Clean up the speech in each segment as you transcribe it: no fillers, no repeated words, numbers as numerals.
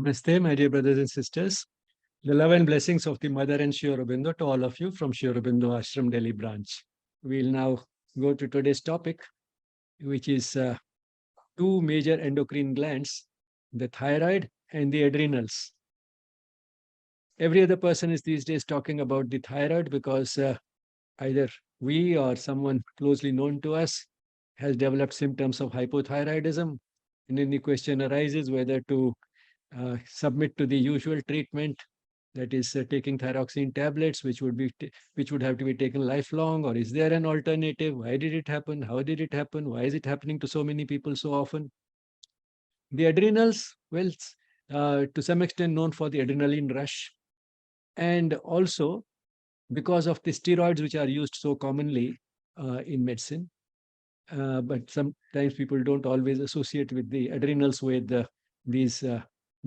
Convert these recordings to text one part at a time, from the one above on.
Namaste, my dear brothers and sisters. The love and blessings of the Mother and Sri Aurobindo to all of you from Sri Aurobindo Ashram Delhi branch. We'll now go to today's topic, which is two major endocrine glands, the thyroid and the adrenals. Every other person is these days talking about the thyroid because either we or someone closely known to us has developed symptoms of hypothyroidism. And then the question arises whether to submit to the usual treatment, that is taking thyroxine tablets, which would have to be taken lifelong, or is there an alternative? Why did it happen? How did it happen? Why is it happening to so many people so often? The adrenals, well, to some extent known for the adrenaline rush, and also because of the steroids which are used so commonly in medicine. But sometimes people don't always associate with the adrenals with these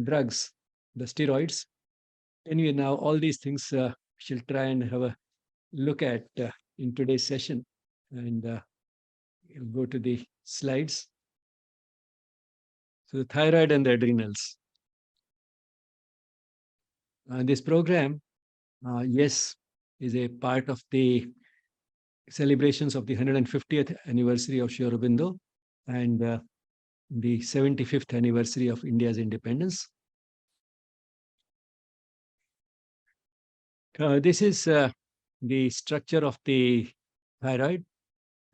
drugs, the steroids. Anyway, now all these things we shall try and have a look at in today's session. And we'll go to the slides. So the thyroid and the adrenals. This program, yes, is a part of the celebrations of the 150th anniversary of Sri Aurobindo and the 75th anniversary of India's independence. This is the structure of the thyroid,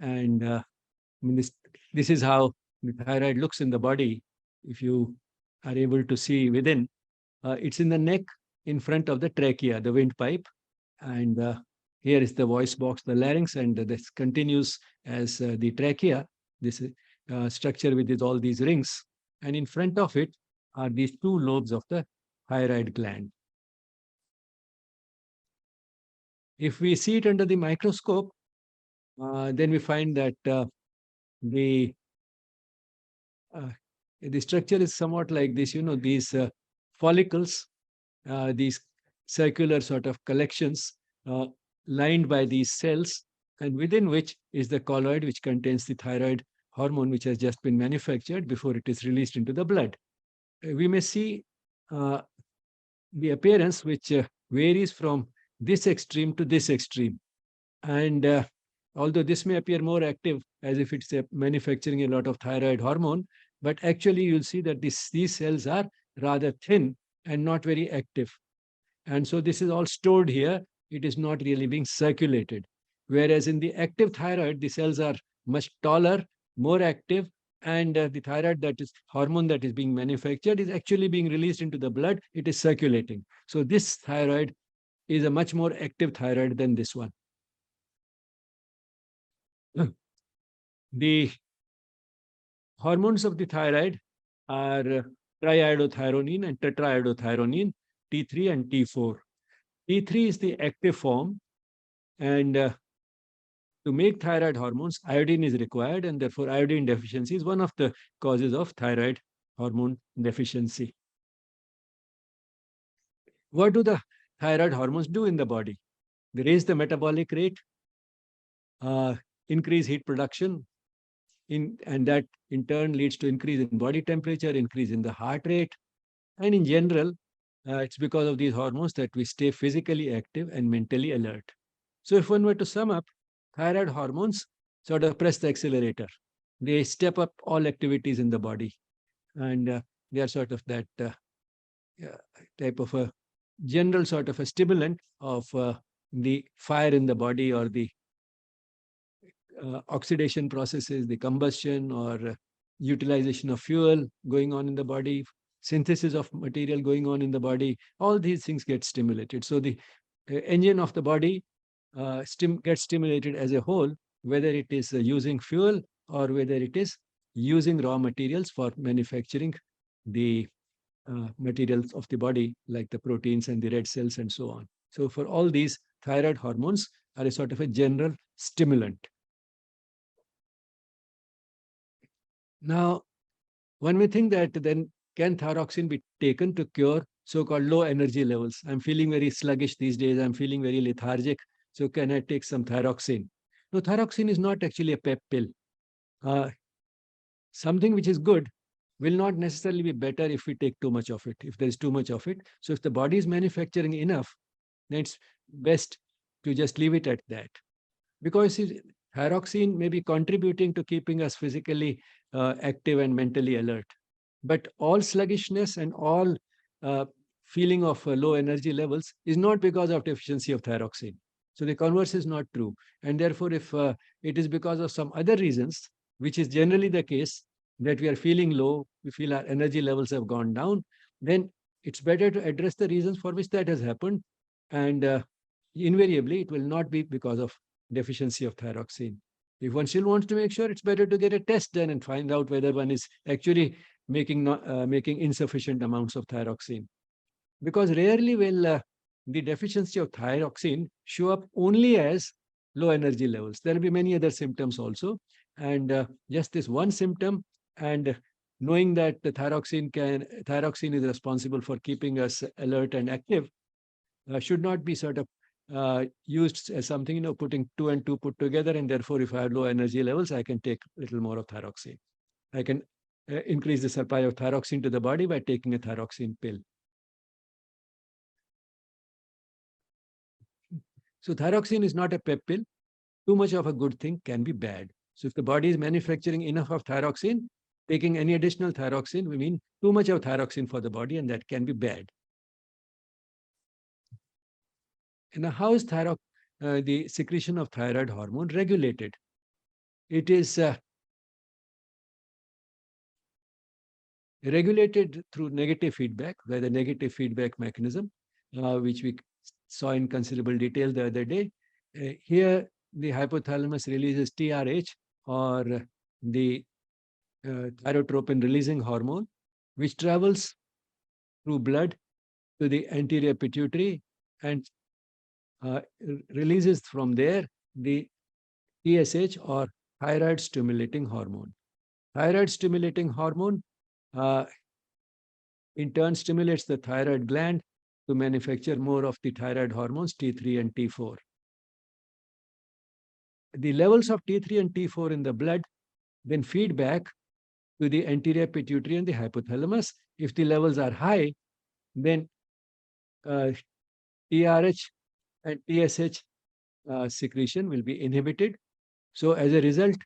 and this is how the thyroid looks in the body. If you are able to see within, it's in the neck in front of the trachea, the windpipe, and here is the voice box, the larynx, and this continues as the trachea, this structure with all these rings, and in front of it are these two lobes of the thyroid gland. If we see it under the microscope, then we find that the structure is somewhat like this. These follicles, these circular sort of collections lined by these cells, and within which is the colloid, which contains the thyroid hormone, which has just been manufactured before it is released into the blood. We may see the appearance, which varies from this extreme to this extreme. And although this may appear more active, as if it's manufacturing a lot of thyroid hormone, but actually you'll see that these cells are rather thin and not very active. And so this is all stored here. It is not really being circulated. Whereas in the active thyroid, the cells are much taller, more active, and the thyroid, that is hormone that is being manufactured, is actually being released into the blood. It is circulating. So this thyroid is a much more active thyroid than this one. The hormones of the thyroid are triiodothyronine and tetraiodothyronine, T3 and T4. T3 is the active form, and to make thyroid hormones, iodine is required, and therefore iodine deficiency is one of the causes of thyroid hormone deficiency. What do the thyroid hormones do in the body? They raise the metabolic rate, increase heat production, and that in turn leads to increase in body temperature, increase in the heart rate. And in general, it's because of these hormones that we stay physically active and mentally alert. So if one were to sum up, thyroid hormones sort of press the accelerator. They step up all activities in the body. And they are sort of that type of a general sort of a stimulant of the fire in the body, or the oxidation processes, the combustion or utilization of fuel going on in the body, synthesis of material going on in the body. All these things get stimulated. So the engine of the body gets stimulated as a whole, whether it is using fuel or whether it is using raw materials for manufacturing the materials of the body, like the proteins and the red cells and so on. So for all these, thyroid hormones are a sort of a general stimulant. Now, one may think that then, can thyroxine be taken to cure so-called low energy levels? I'm feeling very sluggish these days. I'm feeling very lethargic. So can I take some thyroxine? No, thyroxine is not actually a pep pill. Something which is good will not necessarily be better if we take too much of it, if there is too much of it. So if the body is manufacturing enough, then it's best to just leave it at that. Because thyroxine may be contributing to keeping us physically active and mentally alert. But all sluggishness and all uh, feeling of low energy levels is not because of deficiency of thyroxine. So the converse is not true. And therefore, if it is because of some other reasons, which is generally the case, that we are feeling low, we feel our energy levels have gone down, then it's better to address the reasons for which that has happened. And invariably, it will not be because of deficiency of thyroxine. If one still wants to make sure, it's better to get a test done and find out whether one is actually making insufficient amounts of thyroxine. Because rarely will the deficiency of thyroxine show up only as low energy levels. There will be many other symptoms also. And just this one symptom, and knowing that the thyroxine is responsible for keeping us alert and active, should not be sort of used as something, putting two and two put together. And therefore, if I have low energy levels, I can take a little more of thyroxine. I can increase the supply of thyroxine to the body by taking a thyroxine pill. So thyroxine is not a pep pill. Too much of a good thing can be bad. So if the body is manufacturing enough of thyroxine, taking any additional thyroxine will mean too much of thyroxine for the body, and that can be bad. And how is the secretion of thyroid hormone regulated? It is regulated through negative feedback, where the negative feedback mechanism, which we saw in considerable detail the other day. Here, the hypothalamus releases TRH, or the thyrotropin releasing hormone, which travels through blood to the anterior pituitary and releases from there the TSH, or thyroid stimulating hormone. Thyroid stimulating hormone uh, in turn stimulates the thyroid gland to manufacture more of the thyroid hormones T3 and T4. The levels of T3 and T4 in the blood then feed back to the anterior pituitary and the hypothalamus. If the levels are high, then TRH and TSH secretion will be inhibited. So as a result,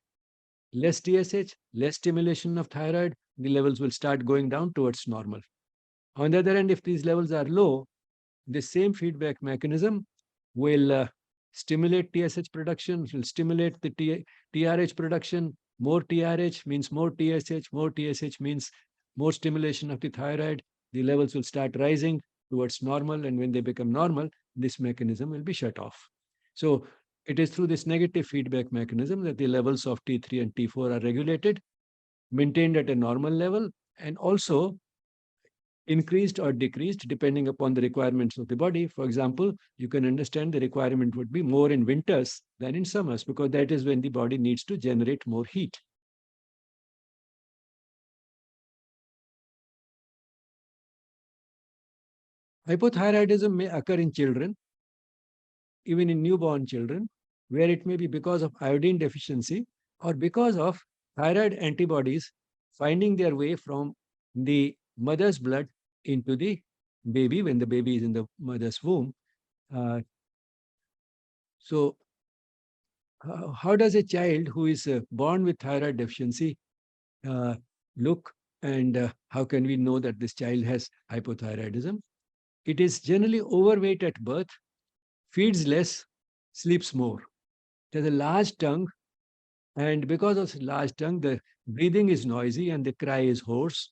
less TSH, less stimulation of thyroid, the levels will start going down towards normal. On the other hand, if these levels are low, the same feedback mechanism will stimulate TSH production, will stimulate the TRH production. More TRH means more TSH means more stimulation of the thyroid. The levels will start rising towards normal, and when they become normal, this mechanism will be shut off. So it is through this negative feedback mechanism that the levels of T3 and T4 are regulated, maintained at a normal level, and also increased or decreased depending upon the requirements of the body. For example, you can understand the requirement would be more in winters than in summers, because that is when the body needs to generate more heat. Hypothyroidism may occur in children, even in newborn children, where it may be because of iodine deficiency or because of thyroid antibodies finding their way from the mother's blood into the baby when the baby is in the mother's womb. So how does a child who is born with thyroid deficiency uh, look, and how can we know that this child has hypothyroidism? It is generally overweight at birth, feeds less, sleeps more. It has a large tongue, and because of the large tongue, the breathing is noisy and the cry is hoarse.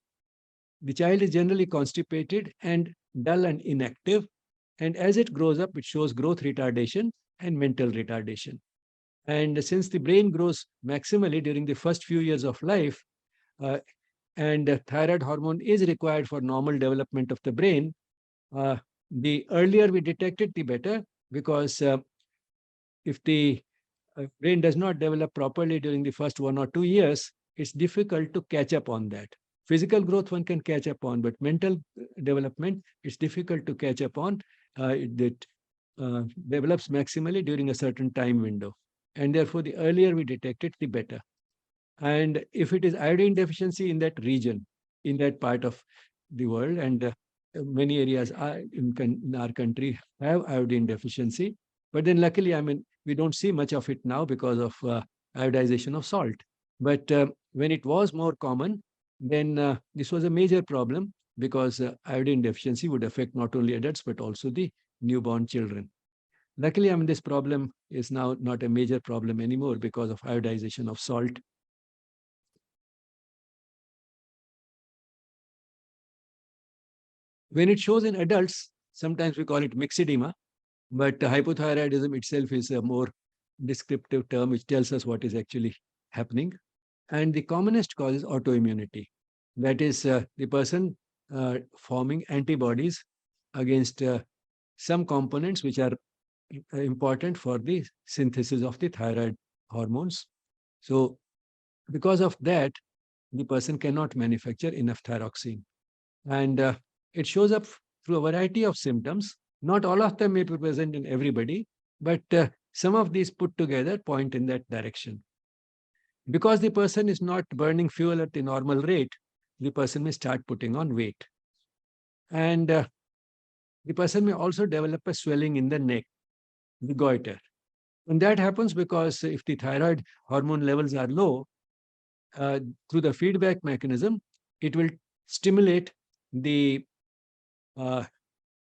The child is generally constipated and dull and inactive, and as it grows up, it shows growth retardation and mental retardation. And since the brain grows maximally during the first few years of life, uh, and thyroid hormone is required for normal development of the brain, uh, the earlier we detect it, the better, because if the brain does not develop properly during the first 1 or 2 years, it's difficult to catch up on that. Physical growth one can catch up on, but mental development, it's difficult to catch up on. It develops maximally during a certain time window. And therefore, the earlier we detect it, the better. And if it is iodine deficiency in that region, in that part of the world. And many areas in our country have iodine deficiency. But then luckily, I mean, we don't see much of it now because of iodization of salt. But when it was more common, then this was a major problem because iodine deficiency would affect not only adults but also the newborn children. Luckily, I mean, this problem is now not a major problem anymore because of iodization of salt. When it shows in adults, sometimes we call it myxedema, but hypothyroidism itself is a more descriptive term which tells us what is actually happening. And the commonest cause is autoimmunity. That is the person forming antibodies against some components which are important for the synthesis of the thyroid hormones. So because of that, the person cannot manufacture enough thyroxine. And it shows up through a variety of symptoms. Not all of them may be present in everybody, but some of these put together point in that direction. Because the person is not burning fuel at the normal rate, the person may start putting on weight. And the person may also develop a swelling in the neck, the goiter. And that happens because if the thyroid hormone levels are low, through the feedback mechanism, it will stimulate the uh,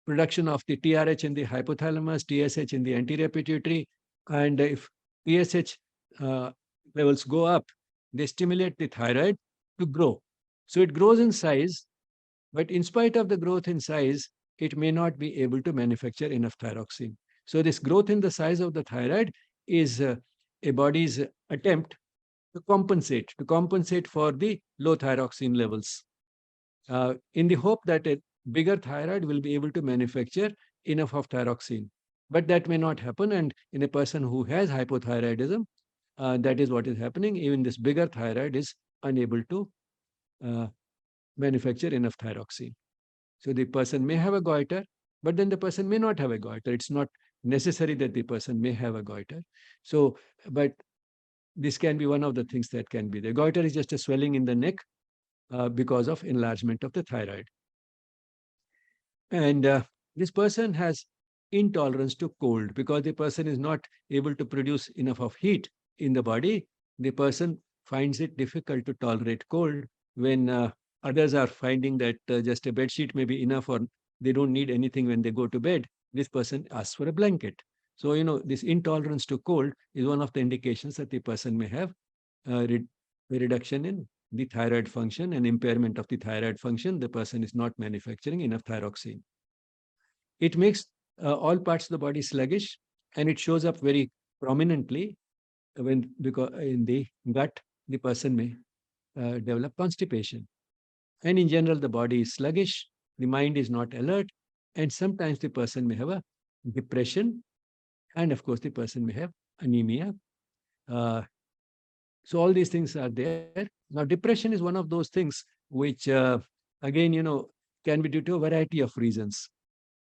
production of the TRH in the hypothalamus, TSH in the anterior pituitary. And if TSH levels go up, they stimulate the thyroid to grow. So it grows in size, but in spite of the growth in size, it may not be able to manufacture enough thyroxine. So this growth in the size of the thyroid is a body's attempt to compensate for the low thyroxine levels, in the hope that a bigger thyroid will be able to manufacture enough of thyroxine. But that may not happen. And in a person who has hypothyroidism, that is what is happening. Even this bigger thyroid is unable to uh, manufacture enough thyroxine. So the person may have a goiter, but then the person may not have a goiter. It's not necessary that the person may have a goiter. So, but this can be one of the things that can be there. Goiter is just a swelling in the neck because of enlargement of the thyroid. And this person has intolerance to cold because the person is not able to produce enough of heat in the body. The person finds it difficult to tolerate cold when others are finding that just a bed sheet may be enough or they don't need anything when they go to bed. This person asks for a blanket. So, this intolerance to cold is one of the indications that the person may have a reduction in the thyroid function and impairment of the thyroid function. The person is not manufacturing enough thyroxine. It makes all parts of the body sluggish, and it shows up very prominently because in the gut, the person may develop constipation. And in general, the body is sluggish, the mind is not alert, and sometimes the person may have a depression, and of course, the person may have anemia. Uh, so all these things are there. Now, depression is one of those things which, again, can be due to a variety of reasons.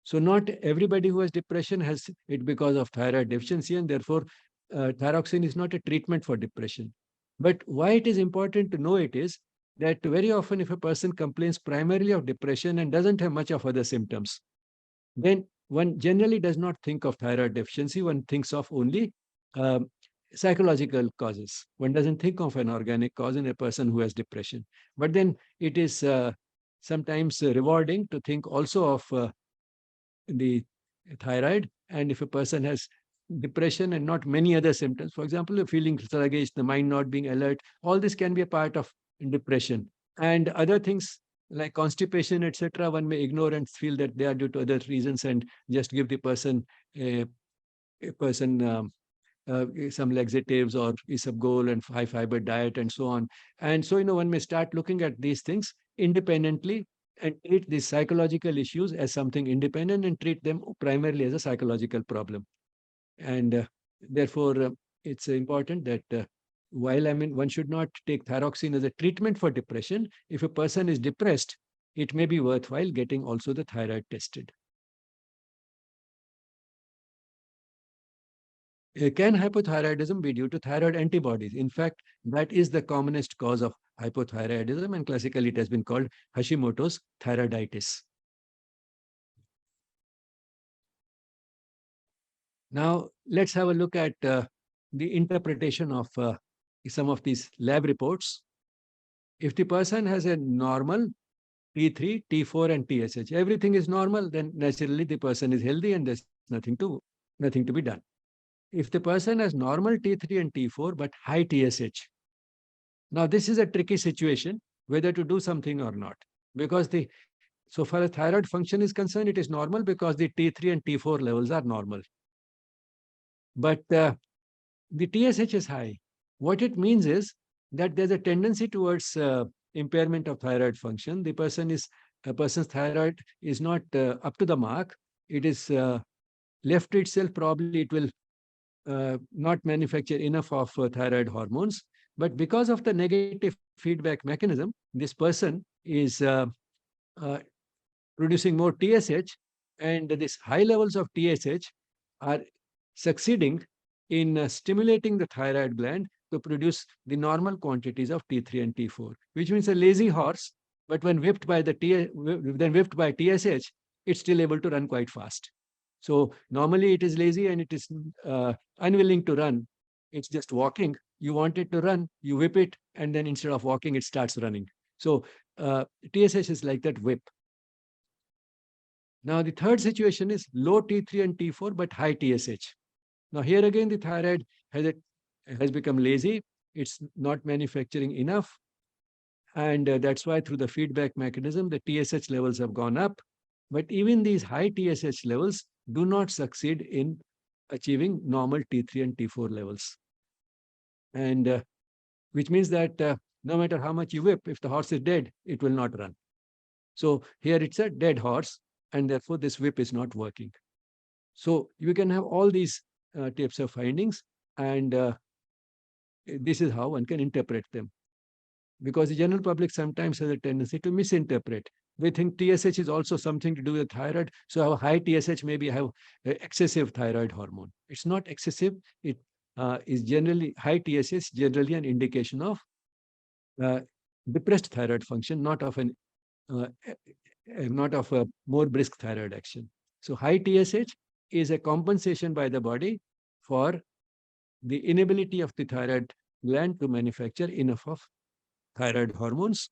So not everybody who has depression has it because of thyroid deficiency, and therefore thyroxine is not a treatment for depression. But why it is important to know it is that very often if a person complains primarily of depression and doesn't have much of other symptoms, then one generally does not think of thyroid deficiency. One thinks of only um, psychological causes. One doesn't think of an organic cause in a person who has depression. But then it is sometimes rewarding to think also of the thyroid. And if a person has depression and not many other symptoms, for example, feeling sluggish, the mind not being alert, all this can be a part of depression. And other things like constipation, etc., one may ignore and feel that they are due to other reasons and just give the person a, a person some laxatives or isabgol and high fiber diet and so on. And so, one may start looking at these things independently and treat these psychological issues as something independent and treat them primarily as a psychological problem. And therefore, it's important that while one should not take thyroxine as a treatment for depression, if a person is depressed, it may be worthwhile getting also the thyroid tested. Can hypothyroidism be due to thyroid antibodies? In fact, that is the commonest cause of hypothyroidism, and classically it has been called Hashimoto's thyroiditis. Now, let's have a look at the interpretation of some of these lab reports. If the person has a normal T3, T4, and TSH, everything is normal, then naturally the person is healthy and there's nothing to be done. If the person has normal T3 and T4 but high TSH, now this is a tricky situation whether to do something or not, because the so far as thyroid function is concerned, it is normal because the T3 and T4 levels are normal. But the TSH is high. What it means is that there's a tendency towards impairment of thyroid function. A person's thyroid is not up to the mark. It is left to itself. Probably it will not manufacture enough of thyroid hormones. But because of the negative feedback mechanism, this person is uh, producing more TSH, and these high levels of TSH are succeeding in stimulating the thyroid gland to produce the normal quantities of T3 and T4, which means a lazy horse, but when whipped by TSH, it's still able to run quite fast. So normally it is lazy and it is unwilling to run. It's just walking. You want it to run, you whip it, and then instead of walking, it starts running. So TSH is like that whip. Now, the third situation is low T3 and T4, but high TSH. Now, here again, the thyroid has become lazy. It's not manufacturing enough. And that's why through the feedback mechanism, the TSH levels have gone up. But even these high TSH levels do not succeed in achieving normal T3 and T4 levels. And which means that no matter how much you whip, if the horse is dead, it will not run. So here it's a dead horse, and therefore this whip is not working. So you can have all these types of findings, and this is how one can interpret them. Because the general public sometimes has a tendency to misinterpret. We think TSH is also something to do with thyroid. So have high TSH, maybe have excessive thyroid hormone. It's not excessive. It is generally high TSH, generally an indication of uh, depressed thyroid function, uh, not of a more brisk thyroid action. So high TSH is a compensation by the body for the inability of the thyroid gland to manufacture enough of thyroid hormones,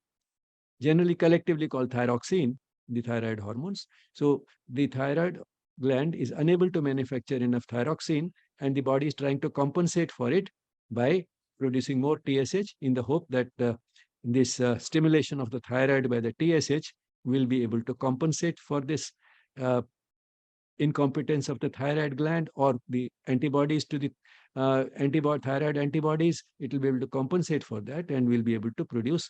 generally collectively called thyroxine, the thyroid hormones. So the thyroid gland is unable to manufacture enough thyroxine, and the body is trying to compensate for it by producing more TSH in the hope that this stimulation of the thyroid by the TSH will be able to compensate for this uh, incompetence of the thyroid gland, or the antibodies to the thyroid antibodies. It will be able to compensate for that, and will be able to produce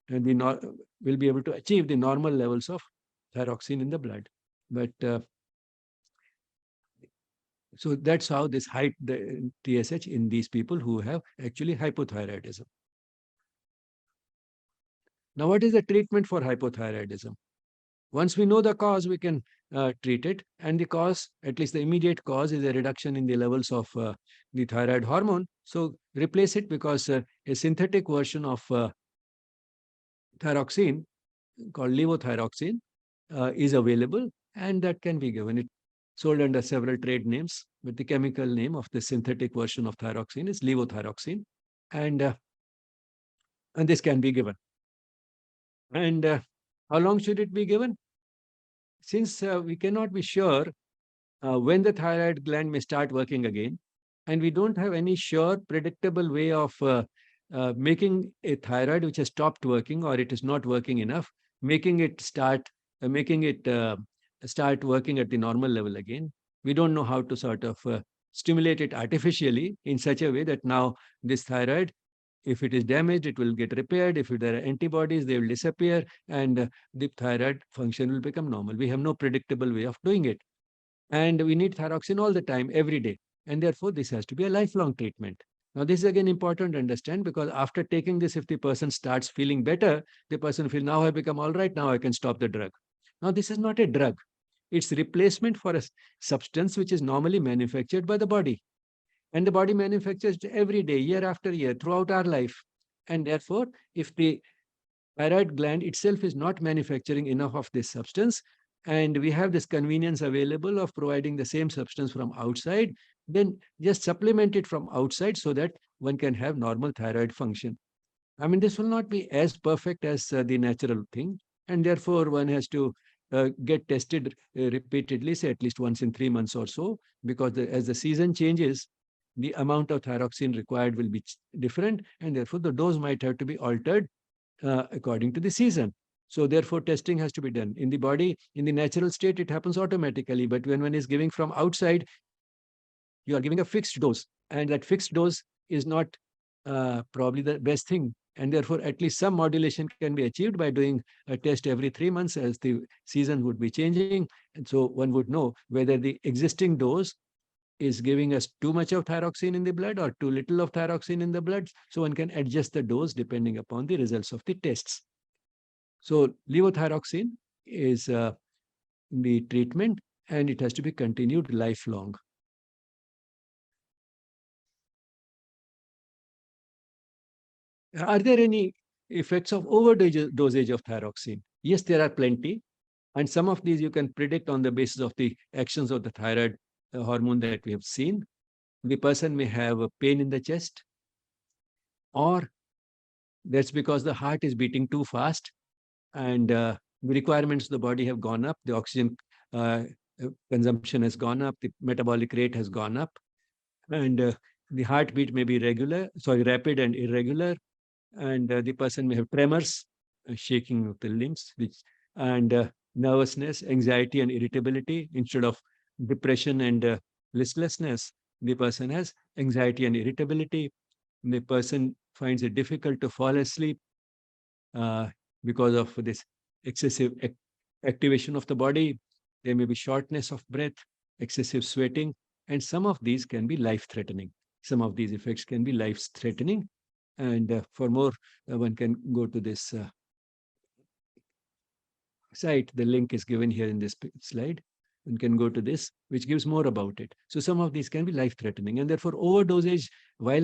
and will be able to achieve the normal levels of thyroxine in the blood. But so that's how this height the TSH in these people who have actually hypothyroidism. Now, what is the treatment for hypothyroidism? Once we know the cause, we can treat it. And the cause, at least the immediate cause, is a reduction in the levels of the thyroid hormone. So replace it, because a synthetic version of thyroxine called levothyroxine is available, and that can be given. It sold under several trade names, but the chemical name of the synthetic version of thyroxine is levothyroxine, and this can be given. And how long should it be given? Since we cannot be sure when the thyroid gland may start working again, and we don't have any sure, predictable way of making a thyroid which has stopped working or it is not working enough, making it start working at the normal level again. We don't know how to sort of stimulate it artificially in such a way that now this thyroid, if it is damaged, it will get repaired. If there are antibodies, they will disappear, and the thyroid function will become normal. We have no predictable way of doing it. And we need thyroxine all the time, every day. And therefore, this has to be a lifelong treatment. Now, this is again important to understand, because after taking this, if the person starts feeling better, the person feels, now I become all right, now I can stop the drug. Now, this is not a drug. It's replacement for a substance which is normally manufactured by the body. And the body manufactures it every day, year after year, throughout our life. And therefore, if the thyroid gland itself is not manufacturing enough of this substance, and we have this convenience available of providing the same substance from outside, then just supplement it from outside so that one can have normal thyroid function. I mean, this will not be as perfect as the natural thing, and therefore one has to get tested repeatedly, say at least once in 3 months or so, because as the season changes, the amount of thyroxine required will be different, and therefore the dose might have to be altered according to the season. So therefore, testing has to be done. In the body, in the natural state, it happens automatically. But when one is giving from outside, you are giving a fixed dose. And that fixed dose is not probably the best thing. And therefore, at least some modulation can be achieved by doing a test every 3 months as the season would be changing. And so one would know whether the existing dose is giving us too much of thyroxine in the blood or too little of thyroxine in the blood. So one can adjust the dose depending upon the results of the tests. So levothyroxine is the treatment, and it has to be continued lifelong. Are there any effects of overdosage of thyroxine? Yes, there are plenty. And some of these you can predict on the basis of the actions of the thyroid hormone that we have seen. The person may have a pain in the chest, or that's because the heart is beating too fast and the requirements of the body have gone up. The oxygen consumption has gone up. The metabolic rate has gone up. And the heartbeat may be rapid and irregular. And the person may have tremors, shaking of the limbs, and nervousness, anxiety, and irritability. Instead of depression and listlessness, the person has anxiety and irritability. The person finds it difficult to fall asleep uh, because of this excessive activation of the body. There may be shortness of breath, excessive sweating, and some of these can be life-threatening. Some of these effects can be life-threatening. And for more, one can go to this site. The link is given here in this slide. One can go to this, which gives more about it. So some of these can be life-threatening. And therefore, overdosage, while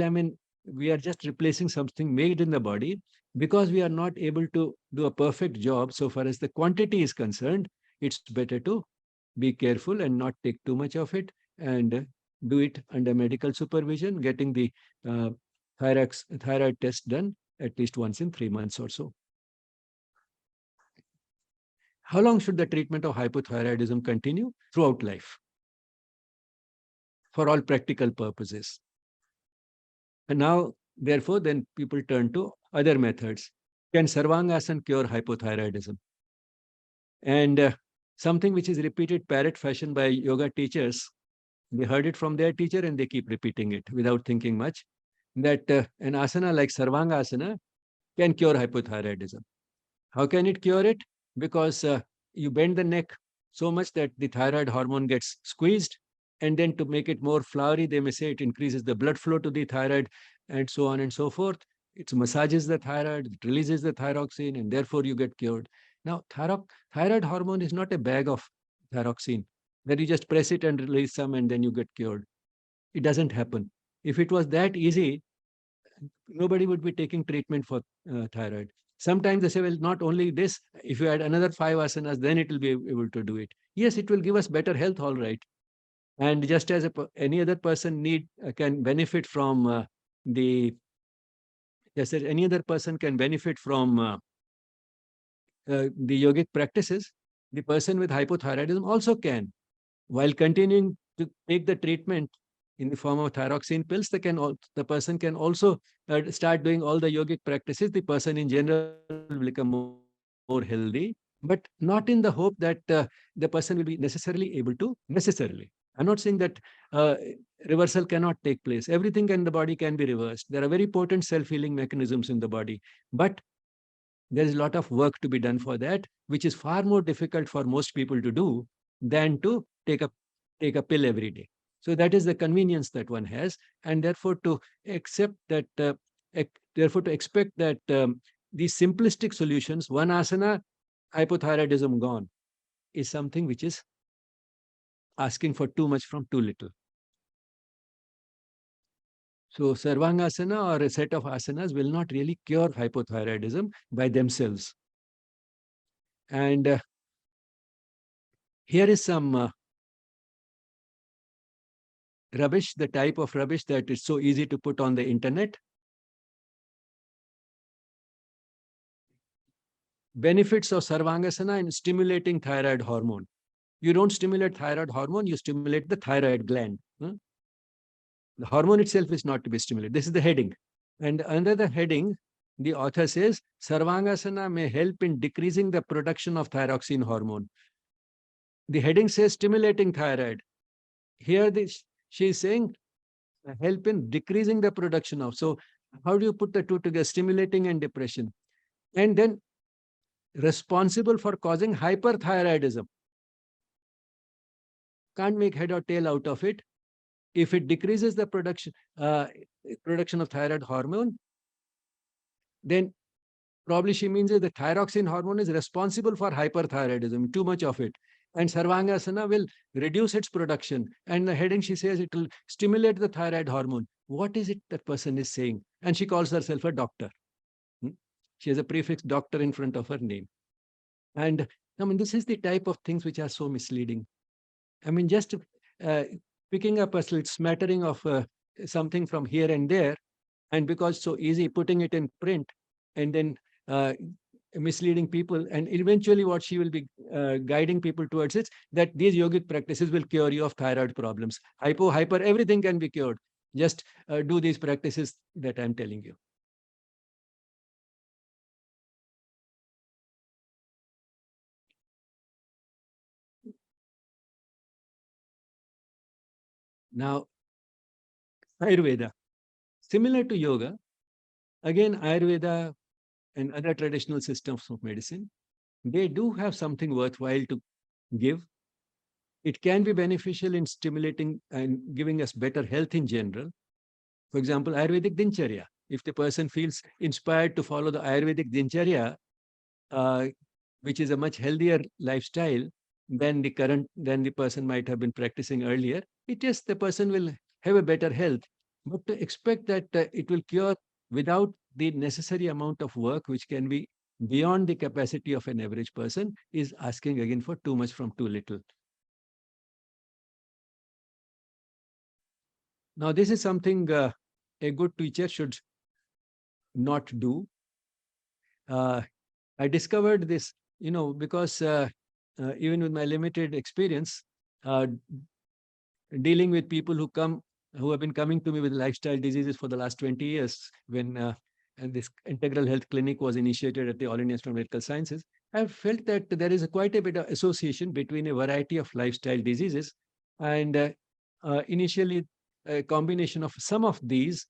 we are just replacing something made in the body, because we are not able to do a perfect job so far as the quantity is concerned, it's better to be careful and not take too much of it, and do it under medical supervision, getting the thyroid test done at least once in 3 months or so. How long should the treatment of hypothyroidism continue? Throughout life, for all practical purposes. And now, therefore, then people turn to other methods. Can Sarvangasana cure hypothyroidism? And something which is repeated parrot fashion by yoga teachers, they heard it from their teacher and they keep repeating it without thinking much, that an asana like Sarvangasana can cure hypothyroidism. How can it cure it? Because you bend the neck so much that the thyroid hormone gets squeezed. And then to make it more flowery, they may say it increases the blood flow to the thyroid and so on and so forth. It massages the thyroid, it releases the thyroxine, and therefore you get cured. Now, thyroid hormone is not a bag of thyroxine that you just press it and release some and then you get cured. It doesn't happen. If it was that easy, nobody would be taking treatment for thyroid. Sometimes they say, well, not only this, if you add another 5 asanas, then it will be able to do it. Yes, it will give us better health, all right. And just as any other person can benefit from just as any other person can benefit from the yogic practices, the person with hypothyroidism also can. While continuing to take the treatment in the form of thyroxine pills, the person can also start doing all the yogic practices. The person in general will become more healthy, but not in the hope that the person will be necessarily able to, necessarily. I'm not saying that uh, reversal cannot take place. Everything in the body can be reversed. There are very potent self-healing mechanisms in the body, but there is a lot of work to be done for that, which is far more difficult for most people to do than to take a pill every day. So that is the convenience that one has, and therefore to accept that, therefore to expect that these simplistic solutions, one asana, hypothyroidism gone, is something which is asking for too much from too little. So Sarvangasana or a set of asanas will not really cure hypothyroidism by themselves. And here is some rubbish, the type of rubbish that is so easy to put on the internet. Benefits of Sarvangasana in stimulating thyroid hormone. You don't stimulate thyroid hormone, you stimulate the thyroid gland. The hormone itself is not to be stimulated. This is the heading. And under the heading, the author says, Sarvangasana may help in decreasing the production of thyroxine hormone. The heading says stimulating thyroid. Here she is saying help in decreasing the production of. So how do you put the two together, stimulating and depression? And then responsible for causing hyperthyroidism. Can't make head or tail out of it. If it decreases the production of thyroid hormone, then probably she means that the thyroxine hormone is responsible for hyperthyroidism, too much of it. And Sarvangasana will reduce its production. And the heading, she says, it will stimulate the thyroid hormone. What is it that person is saying? And she calls herself a doctor. She has a prefix doctor in front of her name. And I mean, this is the type of things which are so misleading. I mean, just picking up a smattering of something from here and there, and because so easy, putting it in print, and then misleading people, and eventually what she will be guiding people towards is that these yogic practices will cure you of thyroid problems. Hyper, everything can be cured. Just do these practices that I'm telling you. Now, Ayurveda, similar to yoga, again, Ayurveda and other traditional systems of medicine, they do have something worthwhile to give. It can be beneficial in stimulating and giving us better health in general. For example, Ayurvedic Dincharya. If the person feels inspired to follow the Ayurvedic Dincharya, which is a much healthier lifestyle than the person might have been practicing earlier, it is the person will have a better health. But to expect that it will cure without the necessary amount of work, which can be beyond the capacity of an average person, is asking again for too much from too little. Now, this is something a good teacher should not do. I discovered this, because even with my limited experience, dealing with people who have been coming to me with lifestyle diseases for the last 20 years, when and this integral health clinic was initiated at the All India Institute of Medical Sciences, I've felt that there is quite a bit of association between a variety of lifestyle diseases, and initially a combination of some of these,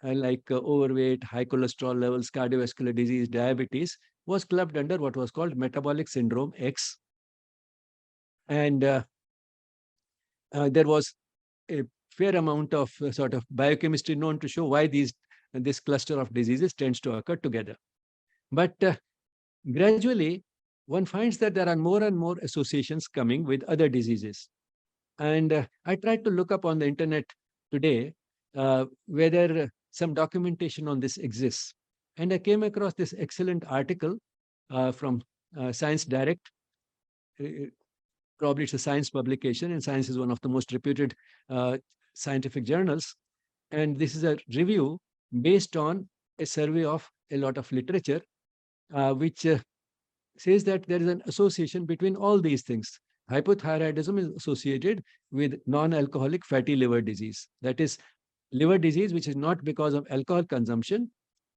like overweight, high cholesterol levels, cardiovascular disease, diabetes, was clubbed under what was called metabolic syndrome X. And there was a fair amount of sort of biochemistry known to show why this cluster of diseases tends to occur together. But gradually, one finds that there are more and more associations coming with other diseases. And I tried to look up on the internet today whether some documentation on this exists. And I came across this excellent article from Science Direct. Probably it's a science publication, and Science is one of the most reputed scientific journals. And this is a review based on a survey of a lot of literature, which says that there is an association between all these things. Hypothyroidism is associated with non-alcoholic fatty liver disease. That is, liver disease which is not because of alcohol consumption,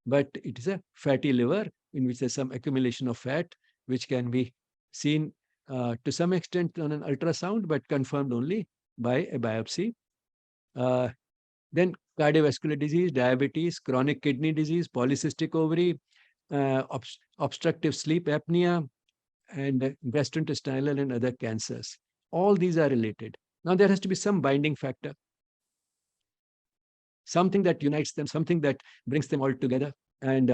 but it is a fatty liver in which there's some accumulation of fat, which can be seen to some extent on an ultrasound, but confirmed only by a biopsy. Then cardiovascular disease, diabetes, chronic kidney disease, polycystic ovary, obstructive sleep apnea, and gastrointestinal and other cancers. All these are related. Now, there has to be some binding factor, something that unites them, something that brings them all together. And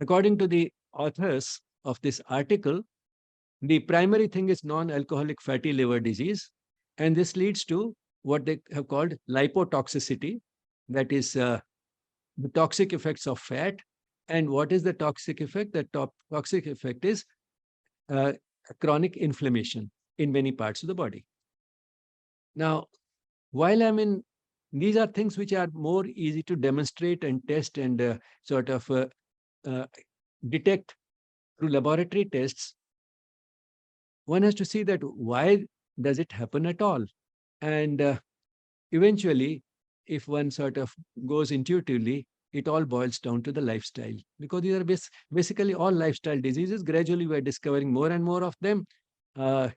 according to the authors of this article, the primary thing is non-alcoholic fatty liver disease. And this leads to what they have called lipotoxicity, that is the toxic effects of fat. And what is the toxic effect? The toxic effect is uh, chronic inflammation in many parts of the body. Now, while I'm in, these are things which are more easy to demonstrate and test and sort of uh, detect through laboratory tests. One has to see that why does it happen at all? And eventually, if one sort of goes intuitively, it all boils down to the lifestyle, because these are basically all lifestyle diseases. Gradually, we're discovering more and more of them. Uh,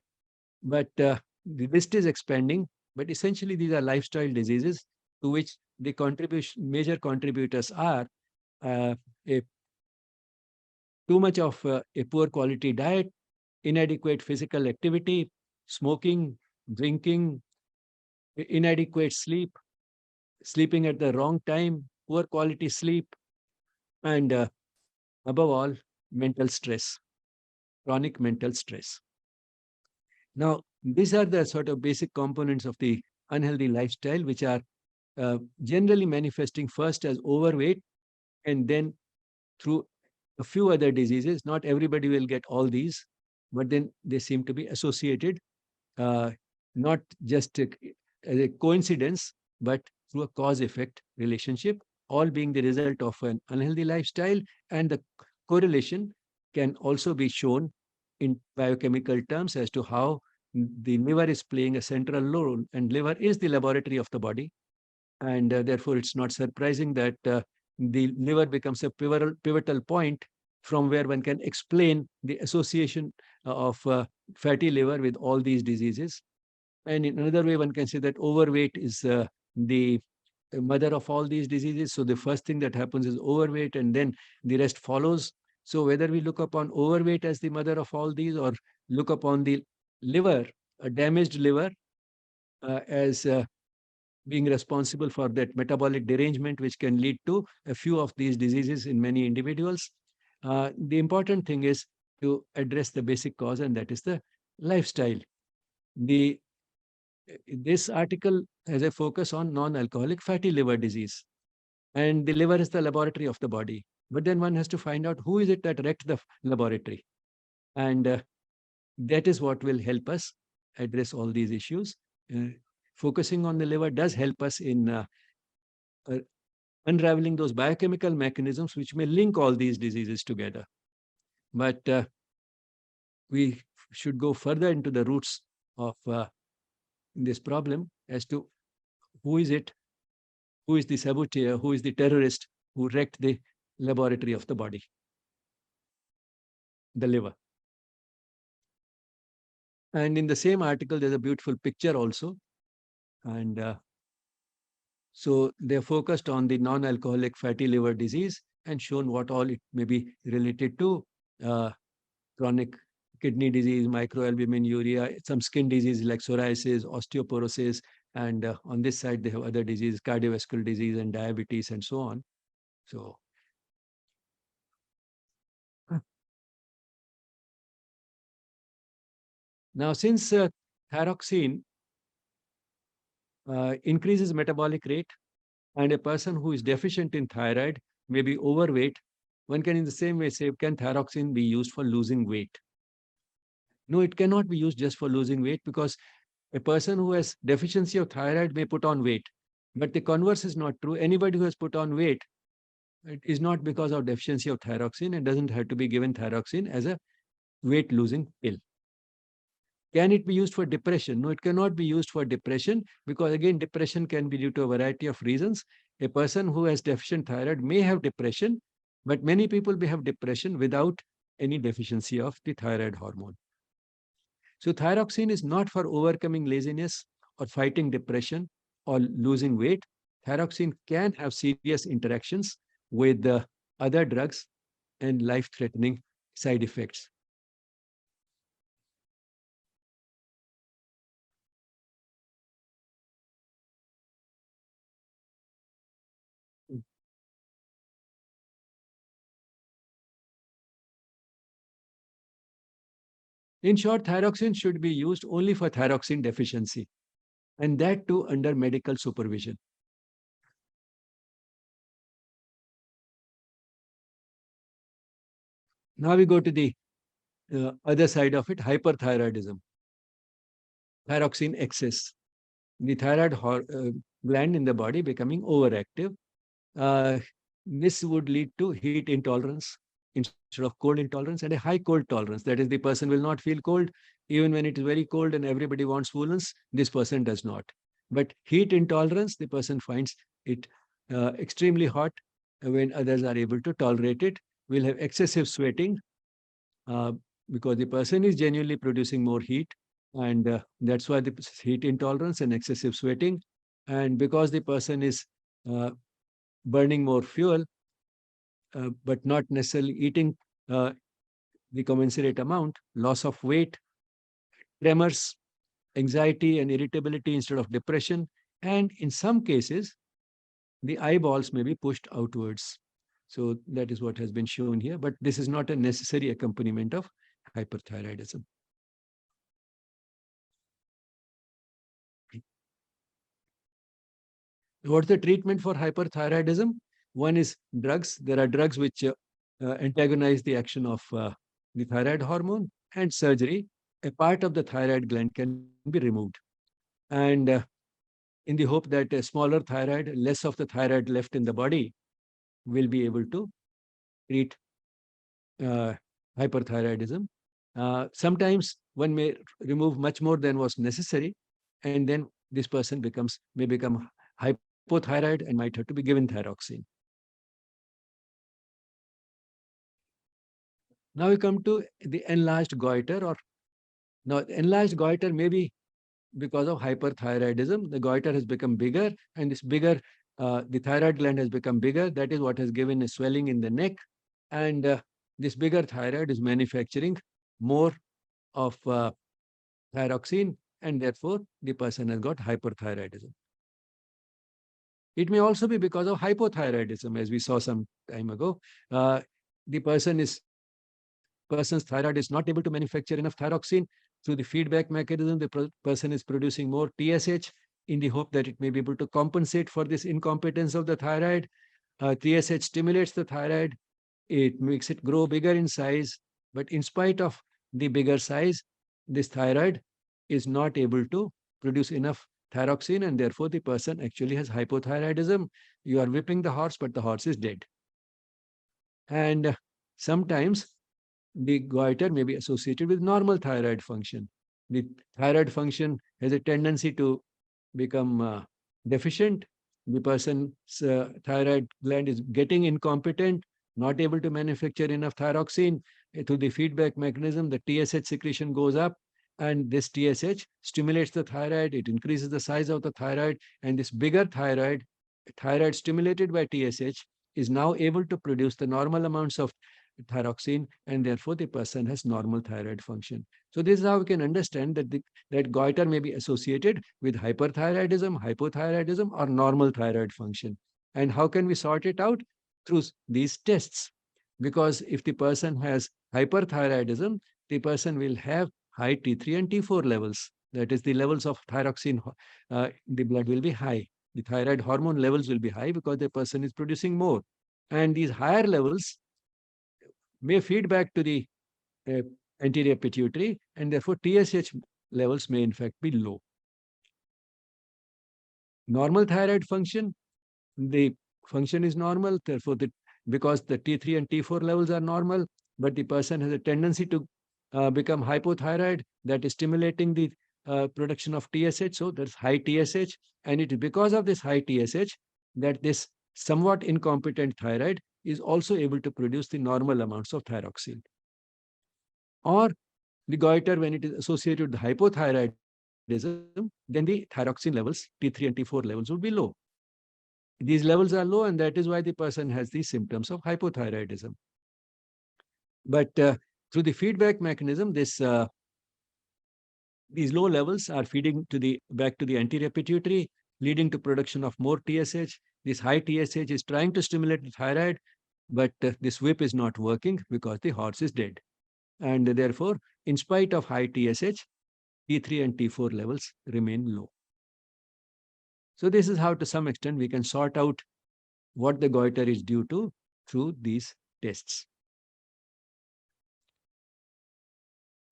but the list is expanding. But essentially, these are lifestyle diseases to which the contribution major contributors are uh, a too much of a poor quality diet, inadequate physical activity, smoking, drinking, inadequate sleep, sleeping at the wrong time, poor quality sleep, and above all, mental stress, chronic mental stress. Now, these are the sort of basic components of the unhealthy lifestyle, which are generally manifesting first as overweight and then through a few other diseases. Not everybody will get all these, but then they seem to be associated, uh, not just as a coincidence, but through a cause effect relationship, all being the result of an unhealthy lifestyle. And the correlation can also be shown in biochemical terms as to how the liver is playing a central role, and liver is the laboratory of the body. And therefore, it's not surprising that the liver becomes a pivotal point from where one can explain the association of fatty liver with all these diseases. And in another way, one can say that overweight is the mother of all these diseases. So the first thing that happens is overweight, and then the rest follows. So whether we look upon overweight as the mother of all these, or look upon the liver, a damaged liver, as being responsible for that metabolic derangement, which can lead to a few of these diseases in many individuals. The important thing is to address the basic cause, and that is the lifestyle. The This article has a focus on non-alcoholic fatty liver disease, and the liver is the laboratory of the body. But then one has to find out who is it that wrecked the laboratory, and that is what will help us address all these issues. Uh, Focusing on the liver does help us in uh, unraveling those biochemical mechanisms which may link all these diseases together. But we should go further into the roots of this problem as to who is it, who is the saboteur, who is the terrorist who wrecked the laboratory of the body, the liver. And in the same article, there's a beautiful picture also. And so they're focused on the non-alcoholic fatty liver disease and shown what all it may be related to: uh, chronic kidney disease, microalbuminuria, some skin disease like psoriasis, osteoporosis, and on this side they have other diseases, cardiovascular disease and diabetes and so on. So now, since thyroxine increases metabolic rate, and a person who is deficient in thyroid may be overweight, one can in the same way say, can thyroxine be used for losing weight? No, it cannot be used just for losing weight, because a person who has deficiency of thyroid may put on weight. But the converse is not true. Anybody who has put on weight, it is not because of deficiency of thyroxine, and doesn't have to be given thyroxine as a weight losing pill. Can it be used for depression? No, it cannot be used for depression, because again, depression can be due to a variety of reasons. A person who has deficient thyroid may have depression, but many people may have depression without any deficiency of the thyroid hormone. So thyroxine is not for overcoming laziness or fighting depression or losing weight. Thyroxine can have serious interactions with other drugs and life-threatening side effects. In short, thyroxine should be used only for thyroxine deficiency. and that too under medical supervision. Now we go to the other side of it, hyperthyroidism, thyroxine excess. The gland in the body becoming overactive. Uh, this would lead to heat intolerance instead of cold intolerance and a high cold tolerance. That is, the person will not feel cold even when it is very cold and everybody wants woolens. This person does not. But heat intolerance, the person finds it extremely hot when others are able to tolerate it. Will have excessive sweating uh, because the person is genuinely producing more heat, and that's why the heat intolerance and excessive sweating. And because the person is uh, burning more fuel, but not necessarily eating uh, the commensurate amount, loss of weight, tremors, anxiety and irritability instead of depression, and in some cases, the eyeballs may be pushed outwards. So that is what has been shown here, but this is not a necessary accompaniment of hyperthyroidism. What's the treatment for hyperthyroidism? One is drugs. There are drugs which antagonize the action of the thyroid hormone, and surgery. A part of the thyroid gland can be removed. And in the hope that a smaller thyroid, less of the thyroid left in the body, will be able to treat uh, hyperthyroidism. Sometimes one may remove much more than was necessary, and then this person may become hypothyroid and might have to be given thyroxine. Now we come to the enlarged goiter, or now enlarged goiter may be because of hyperthyroidism. The goiter has become bigger, and the thyroid gland has become bigger. That is what has given a swelling in the neck, and this bigger thyroid is manufacturing more of thyroxine, and therefore the person has got hyperthyroidism. It may also be because of hypothyroidism, as we saw some time ago. Uh, the person's thyroid is not able to manufacture enough thyroxine. Through the feedback mechanism, the person is producing more TSH in the hope that it may be able to compensate for this incompetence of the thyroid. TSH stimulates the thyroid, it makes it grow bigger in size, but in spite of the bigger size, this thyroid is not able to produce enough thyroxine, and therefore the person actually has hypothyroidism. You are whipping the horse, but the horse is dead. And sometimes the goiter may be associated with normal thyroid function. The thyroid function has a tendency to become deficient. The person's thyroid gland is getting incompetent, not able to manufacture enough thyroxine. Through the feedback mechanism, the TSH secretion goes up, and this TSH stimulates the thyroid. It increases the size of the thyroid, and this bigger thyroid stimulated by TSH, is now able to produce the normal amounts of thyroxine, and therefore the person has normal thyroid function. So this is how we can understand that goiter may be associated with hyperthyroidism, hypothyroidism, or normal thyroid function. And how can we sort it out? Through these tests. Because if the person has hyperthyroidism, the person will have high T3 and T4 levels. That is, the levels of thyroxine in the blood will be high. The thyroid hormone levels will be high because the person is producing more. And these higher levels may feed back to the uh, anterior pituitary, and therefore TSH levels may in fact be low. Normal thyroid function, the function is normal, therefore because the T3 and T4 levels are normal, but the person has a tendency to become hypothyroid, that is stimulating the production of TSH. So there's high TSH, and it is because of this high TSH that this somewhat incompetent thyroid is also able to produce the normal amounts of thyroxine. Or the goiter, when it is associated with hypothyroidism, then the thyroxine levels, T3 and T4 levels, would be low. These levels are low, and that is why the person has these symptoms of hypothyroidism. But through the feedback mechanism, these low levels are feeding back to the anterior pituitary, leading to production of more TSH. This high TSH is trying to stimulate the thyroid, but this whip is not working because the horse is dead. And therefore, in spite of high TSH, T3 and T4 levels remain low. So this is how, to some extent, we can sort out what the goiter is due to through these tests.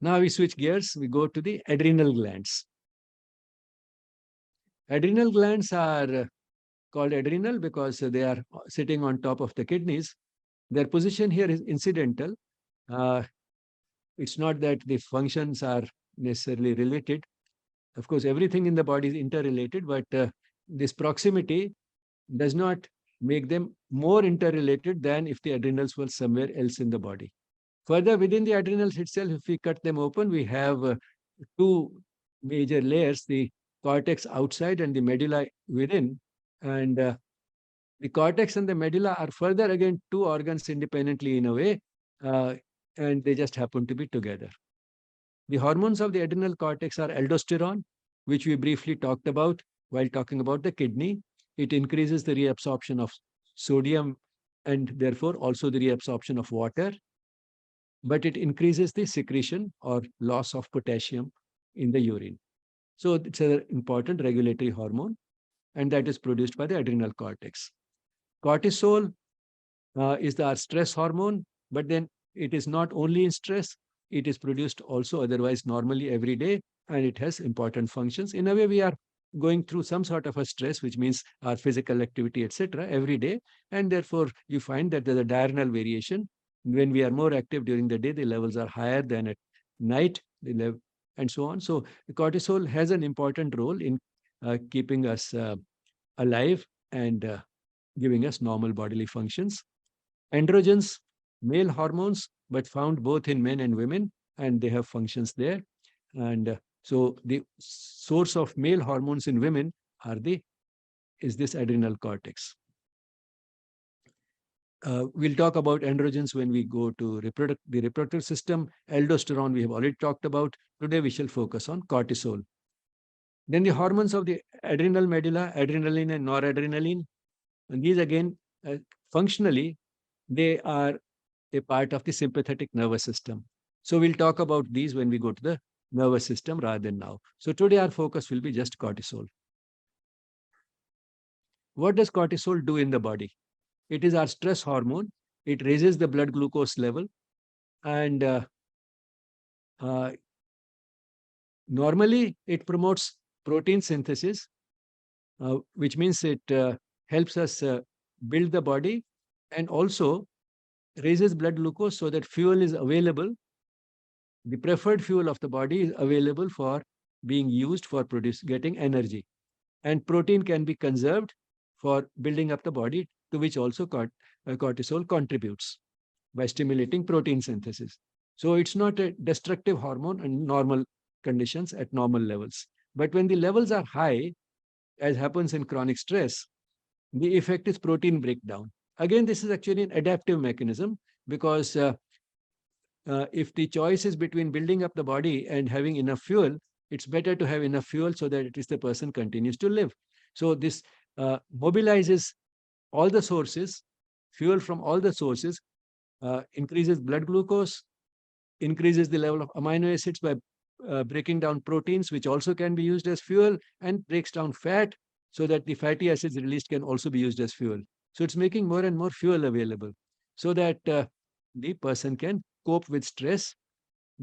Now we switch gears, we go to the adrenal glands. Adrenal glands are called adrenal because they are sitting on top of the kidneys. Their position here is incidental. Uh, it's not that the functions are necessarily related. Of course, everything in the body is interrelated, but this proximity does not make them more interrelated than if the adrenals were somewhere else in the body. Further, within the adrenals itself, if we cut them open, we have two major layers, the cortex outside and the medulla within. And the cortex and the medulla are further again two organs independently in a way, uh, and they just happen to be together. The hormones of the adrenal cortex are aldosterone, which we briefly talked about while talking about the kidney. It increases the reabsorption of sodium and therefore also the reabsorption of water, but it increases the secretion or loss of potassium in the urine. So it's an important regulatory hormone, and that is produced by the adrenal cortex. Cortisol is our stress hormone, but then it is not only in stress, it is produced also otherwise normally every day, and it has important functions. In a way, we are going through some sort of a stress, which means our physical activity, etc., every day, and therefore you find that there's a diurnal variation. When we are more active during the day, the levels are higher than at night, and so on. So the cortisol has an important role in keeping us alive and giving us normal bodily functions. Androgens, male hormones, but found both in men and women, and they have functions there. And so the source of male hormones in women is this adrenal cortex. We'll talk about androgens when we go to the reproductive system. Aldosterone we have already talked about. Today we shall focus on cortisol. Then the hormones of the adrenal medulla, adrenaline and noradrenaline. And these again, functionally, they are a part of the sympathetic nervous system. So we'll talk about these when we go to the nervous system rather than now. So today our focus will be just cortisol. What does cortisol do in the body? It is our stress hormone. It raises the blood glucose level. And uh, normally it promotes protein synthesis, which means it helps us build the body and also raises blood glucose so that fuel is available. The preferred fuel of the body is available for being used for getting energy. And protein can be conserved for building up the body, to which also cortisol contributes by stimulating protein synthesis. So it's not a destructive hormone in normal conditions at normal levels. But when the levels are high, as happens in chronic stress, the effect is protein breakdown. Again, this is actually an adaptive mechanism because if the choice is between building up the body and having enough fuel, it's better to have enough fuel so that at least the person continues to live. So this mobilizes all the sources, fuel from all the sources, increases blood glucose, increases the level of amino acids by breaking down proteins, which also can be used as fuel, and breaks down fat so that the fatty acids released can also be used as fuel. So it's making more and more fuel available so that the person can cope with stress,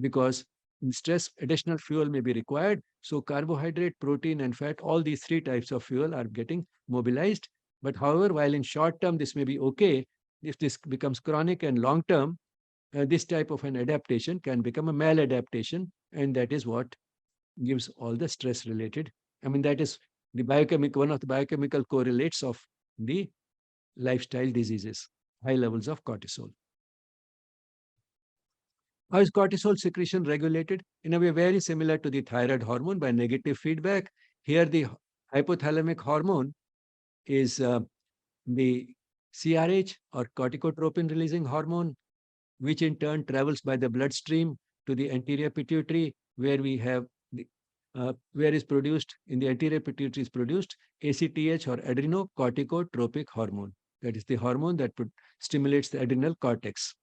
because in stress, additional fuel may be required. So carbohydrate, protein, and fat, all these three types of fuel are getting mobilized. But however, while in short term, this may be okay, if this becomes chronic and long term, this type of an adaptation can become a maladaptation, and that is what gives all the stress related. I mean, that is one of the biochemical correlates of the lifestyle diseases, high levels of cortisol. How is cortisol secretion regulated? In a way very similar to the thyroid hormone by negative feedback. Here the hypothalamic hormone is the CRH or corticotropin releasing hormone, which in turn travels by the bloodstream to the anterior pituitary, where we have where is produced in the anterior pituitary is produced ACTH or adrenocorticotropic hormone. That is the hormone that stimulates the adrenal cortex.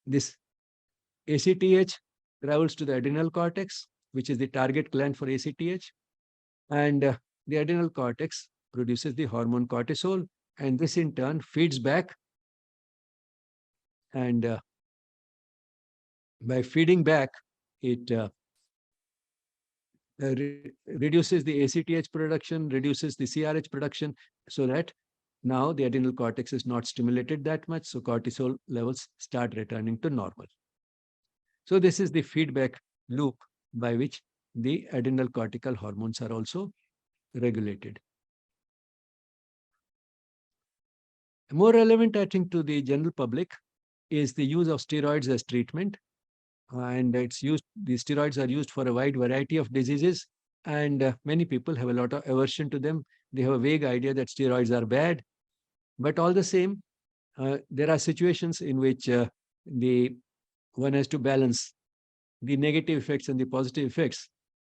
This ACTH travels to the adrenal cortex, which is the target gland for ACTH, and the adrenal cortex produces the hormone cortisol, and this in turn feeds back, and by feeding back, it reduces the ACTH production, reduces the CRH production, so that now the adrenal cortex is not stimulated that much, so cortisol levels start returning to normal. So this is the feedback loop by which the adrenal cortical hormones are also regulated. More relevant, I think, to the general public is the use of steroids as treatment. And it's used, the steroids are used for a wide variety of diseases, and many people have a lot of aversion to them. They have a vague idea that steroids are bad, but all the same, there are situations in which the one has to balance the negative effects and the positive effects.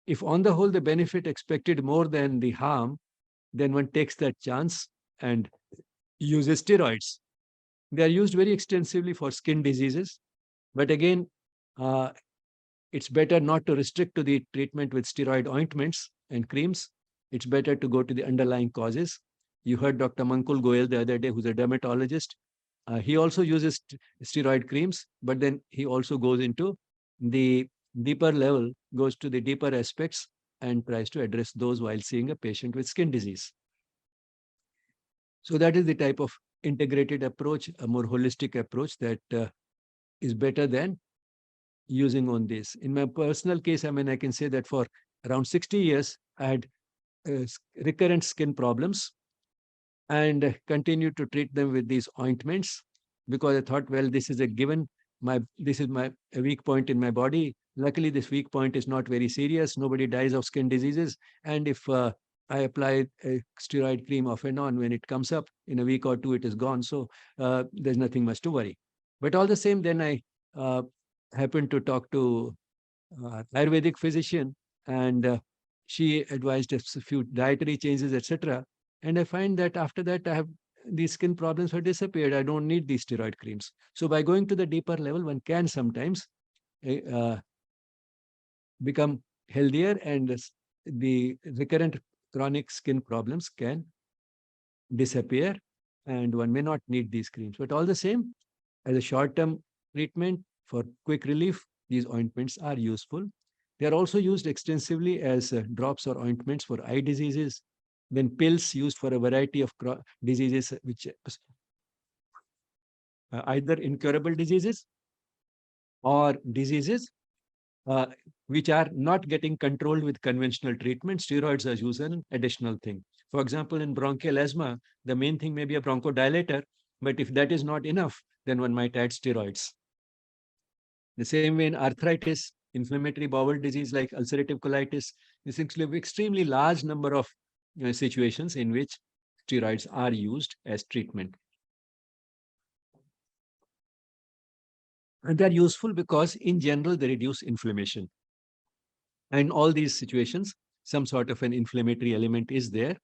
If on the whole the benefit expected more than the harm, then one takes that chance and uses steroids. They are used very extensively for skin diseases, but again, uh, it's better not to restrict to the treatment with steroid ointments and creams. It's better to go to the underlying causes. You heard Dr. Mankul Goyal the other day, who's a dermatologist. He also uses steroid creams, but then he also goes into the deeper level, goes to the deeper aspects and tries to address those while seeing a patient with skin disease. So that is the type of integrated approach, a more holistic approach that is better than using on this. In my personal case, I mean, I can say that for around 60 years, I had recurrent skin problems and continued to treat them with these ointments because I thought, well, this is a given. This is my a weak point in my body. Luckily, this weak point is not very serious. Nobody dies of skin diseases. And if I apply a steroid cream off and on, when it comes up in a week or two, it is gone. So there's nothing much to worry. But all the same, then I uh, happened to talk to Ayurvedic physician, and she advised us a few dietary changes, etc. And I find that after that, I have these skin problems have disappeared. I don't need these steroid creams. So by going to the deeper level, one can sometimes uh, become healthier, and the recurrent chronic skin problems can disappear, and one may not need these creams. But all the same, as a short-term treatment for quick relief, these ointments are useful. They are also used extensively as drops or ointments for eye diseases, then pills used for a variety of diseases, which either incurable diseases or diseases uh, which are not getting controlled with conventional treatment. Steroids are used as an additional thing. For example, in bronchial asthma, the main thing may be a bronchodilator, but if that is not enough, then one might add steroids. The same way in arthritis, inflammatory bowel disease like ulcerative colitis, this is extremely large number of situations in which steroids are used as treatment. And they're useful because in general, they reduce inflammation. And all these situations, some sort of an inflammatory element is there.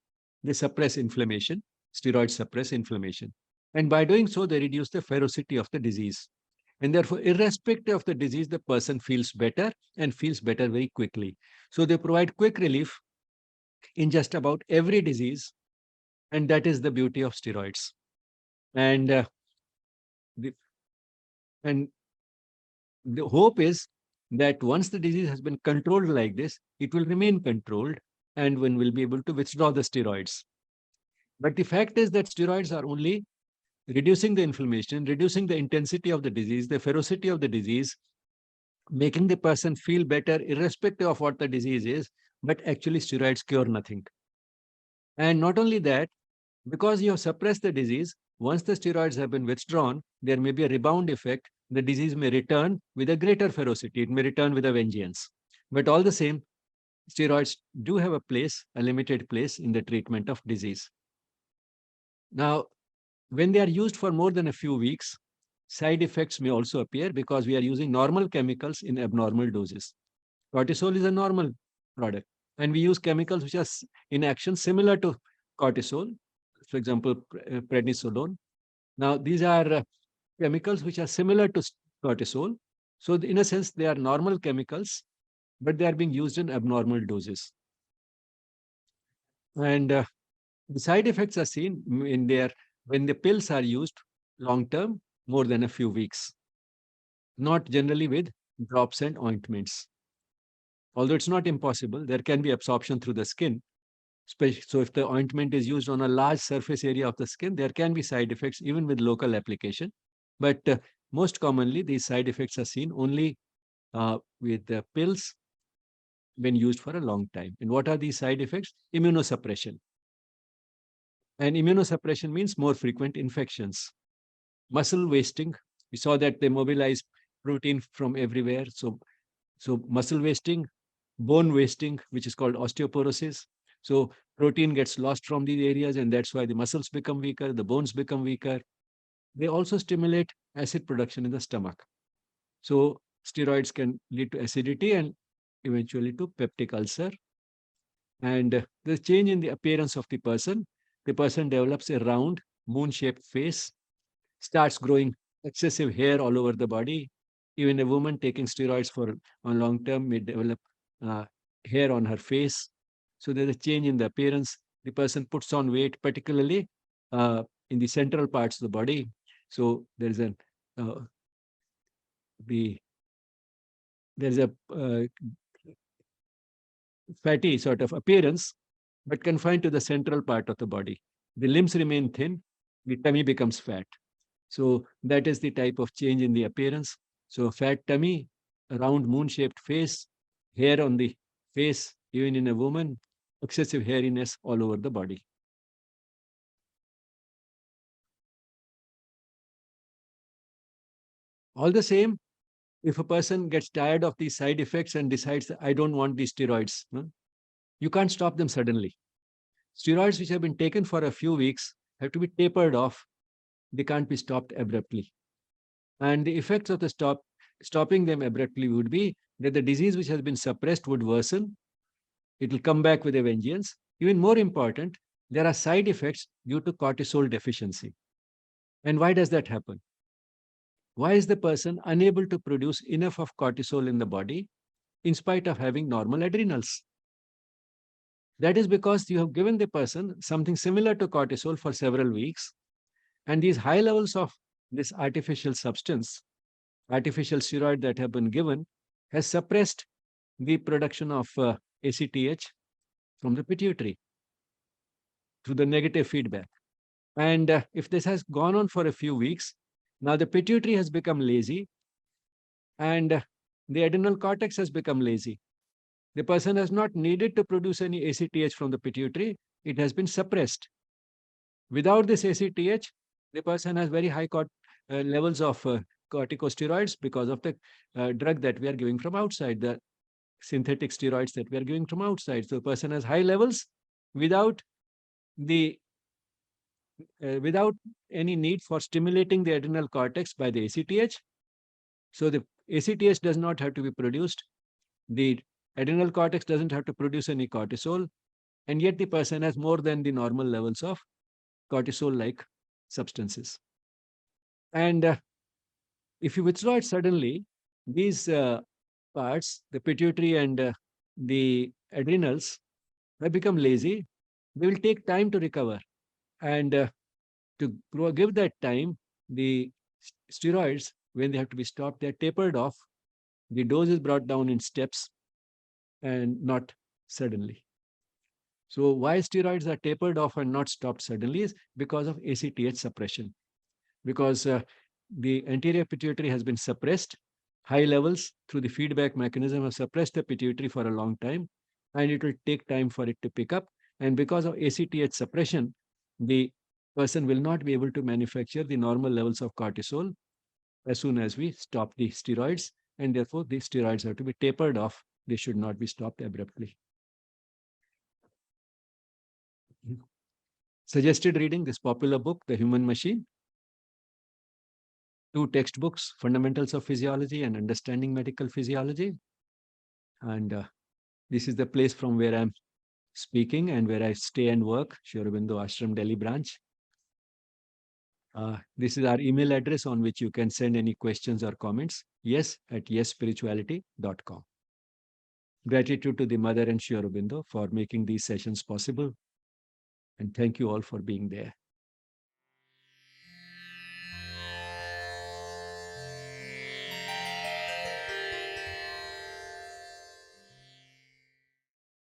They suppress inflammation. Steroids suppress inflammation. And by doing so, they reduce the ferocity of the disease. And therefore, irrespective of the disease, the person feels better and feels better very quickly. So they provide quick relief in just about every disease. And that is the beauty of steroids. And the, and the hope is that once the disease has been controlled like this, it will remain controlled and one will be able to withdraw the steroids. But the fact is that steroids are only reducing the inflammation, reducing the intensity of the disease, the ferocity of the disease, making the person feel better irrespective of what the disease is, but actually steroids cure nothing. And not only that, because you have suppressed the disease, once the steroids have been withdrawn, there may be a rebound effect. The disease may return with a greater ferocity. It may return with a vengeance. But all the same, steroids do have a place, a limited place in the treatment of disease. Now, when they are used for more than a few weeks, side effects may also appear because we are using normal chemicals in abnormal doses. Cortisol is a normal product, and we use chemicals which are in action similar to cortisol, for example, prednisolone. Now, these are chemicals which are similar to cortisol. So, in a sense, they are normal chemicals, but they are being used in abnormal doses. And the side effects are seen in their when the pills are used long term, more than a few weeks, not generally with drops and ointments. Although it's not impossible, there can be absorption through the skin. So if the ointment is used on a large surface area of the skin, there can be side effects even with local application. But most commonly, these side effects are seen only with the pills when used for a long time. And what are these side effects? Immunosuppression. And immunosuppression means more frequent infections. Muscle wasting. We saw that they mobilize protein from everywhere. So muscle wasting, bone wasting, which is called osteoporosis. So protein gets lost from these areas, and that's why the muscles become weaker, the bones become weaker. They also stimulate acid production in the stomach. So steroids can lead to acidity and eventually to peptic ulcer. And the change in the appearance of the person develops a round, moon-shaped face, starts growing excessive hair all over the body. Even a woman taking steroids for on long term may develop uh, hair on her face. So there's a change in the appearance. The person puts on weight, particularly in the central parts of the body. So uh, the there's a fatty sort of appearance, but confined to the central part of the body. The limbs remain thin, the tummy becomes fat. So that is the type of change in the appearance. So fat tummy, a round moon-shaped face, hair on the face, even in a woman, excessive hairiness all over the body. All the same, if a person gets tired of these side effects and decides that I don't want these steroids, you can't stop them suddenly. Steroids which have been taken for a few weeks have to be tapered off. They can't be stopped abruptly. And the effects of stopping them abruptly would be that the disease which has been suppressed would worsen. It will come back with a vengeance. Even more important, there are side effects due to cortisol deficiency. And why does that happen? Why is the person unable to produce enough of cortisol in the body in spite of having normal adrenals? That is because you have given the person something similar to cortisol for several weeks, and these high levels of this artificial substance, artificial steroid that have been given, has suppressed the production of ACTH from the pituitary through the negative feedback. And if this has gone on for a few weeks, now the pituitary has become lazy and the adrenal cortex has become lazy. The person has not needed to produce any ACTH from the pituitary, it has been suppressed. Without this ACTH, the person has very high levels of corticosteroids because of the drug that we are giving from outside, the synthetic steroids that we are giving from outside. So the person has high levels without the without any need for stimulating the adrenal cortex by the ACTH. So the ACTH does not have to be produced. The adrenal cortex doesn't have to produce any cortisol, and yet the person has more than the normal levels of cortisol-like substances. And if you withdraw it suddenly, these parts, the pituitary and the adrenals, have become lazy. They will take time to recover. And to give that time, the steroids, when they have to be stopped, they're tapered off. The dose is brought down in steps and not suddenly. So why steroids are tapered off and not stopped suddenly is because of ACTH suppression. Because the anterior pituitary has been suppressed, high levels through the feedback mechanism have suppressed the pituitary for a long time, and it will take time for it to pick up. And because of ACTH suppression, the person will not be able to manufacture the normal levels of cortisol as soon as we stop the steroids, and therefore the steroids have to be tapered off. They should not be stopped abruptly. Suggested reading this popular book, The Human Machine, two textbooks, Fundamentals of Physiology and Understanding Medical Physiology. And this is the place from where I'm speaking and where I stay and work, Sri Aurobindo Ashram Delhi branch. This is our email address on which you can send any questions or comments, yes@yesspirituality.com. Gratitude to the Mother and Sri Aurobindo for making these sessions possible. And thank you all for being there.